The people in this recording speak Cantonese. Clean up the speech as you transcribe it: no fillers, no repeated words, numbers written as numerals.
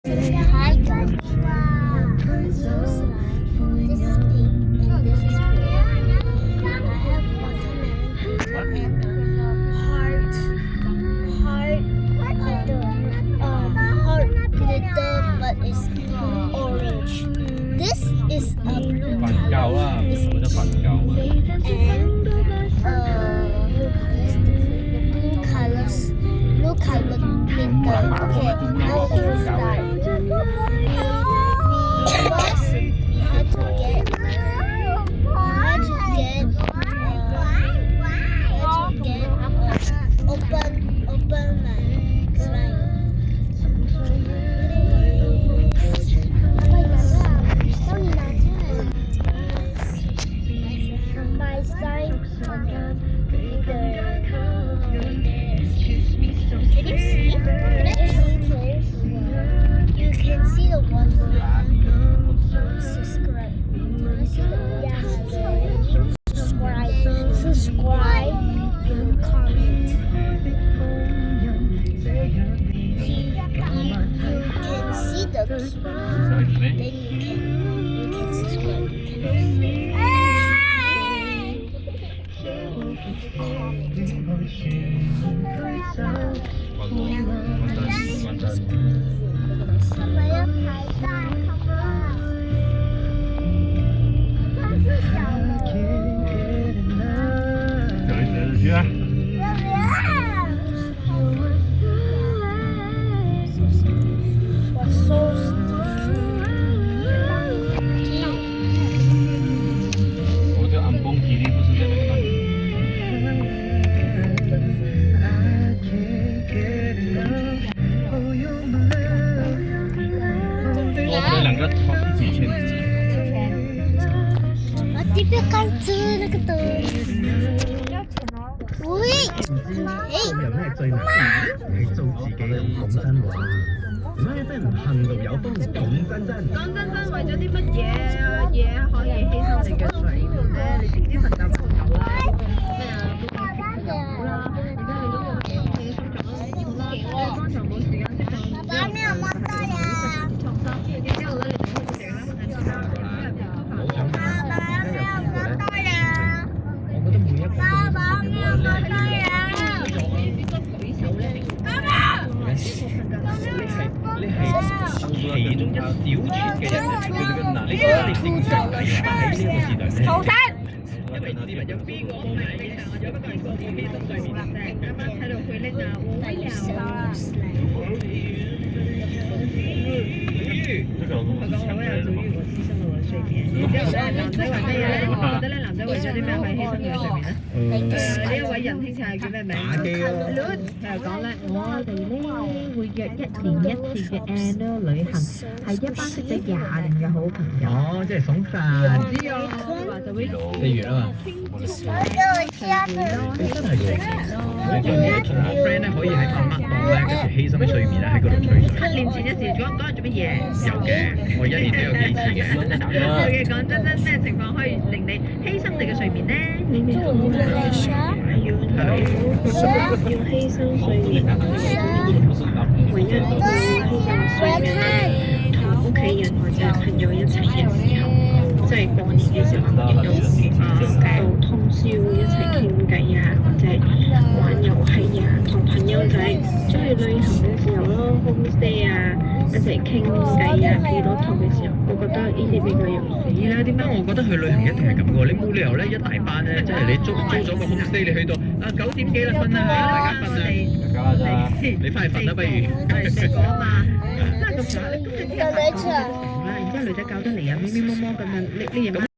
Hi guys. This is pink and this is blue. I have watermelon and heart glitter, but it's orange. This is a blue 瞓覺啦， color. It's 冇得瞓覺。 and blue color glitter. Okay, now we can start. We had to get open my slime. My slime. Can you see? You can see the watermelon. Subscribe. Can I see the watermelon? Subscribe and comment. You can see the key. 想做咩？ Then you can subscribe.我这安蹦体力不是在那个那里。我们两个一起签字。 Mati pe kanzu na kato. Ui. 有咩最難？你做自己講真話，咩真唔恨到有風講真真。講真真，為咗啲乜嘢可以犧牲你嘅睡眠咧？你知唔知瞓覺就夠啦？咩啊？好啦，而家你都冇自己心臟啦，剛才冇時間食飯，爸爸沒有摸到呀。創傷，然之後咧，你就會成日咧瞓覺，好想問，爸爸沒有摸到呀。我覺得每一個爸爸沒有摸到呀。你係其中一小撮嘅人，佢哋嘅能力，你正常係喺呢個時代咧。後生。因為市民有邊個唔係非常，有一個人講犧牲睡眠啦，啱啱睇到佢拎啊，我但有有時候啊。這個佢講我有做於我犧牲我嘅睡眠，然之後咧男仔為乜嘢咧？我覺得咧男仔為咗啲咩去犧牲佢嘅睡眠咧？呢一位仁兄就係叫咩名？打機咯。佢又講咧，我哋咧會約1年1次嘅 annual 旅行，係一班識咗20年嘅好朋友。哦，即係爽飯。知啊，話就會例如啊嘛，真係睡眠咯。我同我 friend 咧可以喺媽媽檔咧，跟住犧牲睡眠咧喺嗰度吹水。 7年前嘅事，嗰日做乜嘢？有嘅，我1年都有幾次嘅。佢嘅講真真咩情況可以令你犧牲你嘅睡眠呢？做你的內傷。要犧牲睡眠，唯一犧牲睡眠同屋企人或者朋友一齊嘅時候，即係過年嘅時候，到通宵一齊傾偈啊，或者玩遊戲啊，同朋友仔出去旅行嘅時候咯 ，homestay 啊，一齊傾偈啊，幾多套嘅時候，我覺得呢啲比較有意義。咦啦？點解我覺得去旅行一定係咁嘅？你冇理由咧一大班咧，即係你租咗個 homestay，你去到啊9點幾啦，瞓啦，大家瞓啦，大家啦，你翻去瞓啦不如。食過啊嘛，有沒有吃？好啦，然之後女仔搞得嚟啊，咪咪摸摸咁樣，呢嘢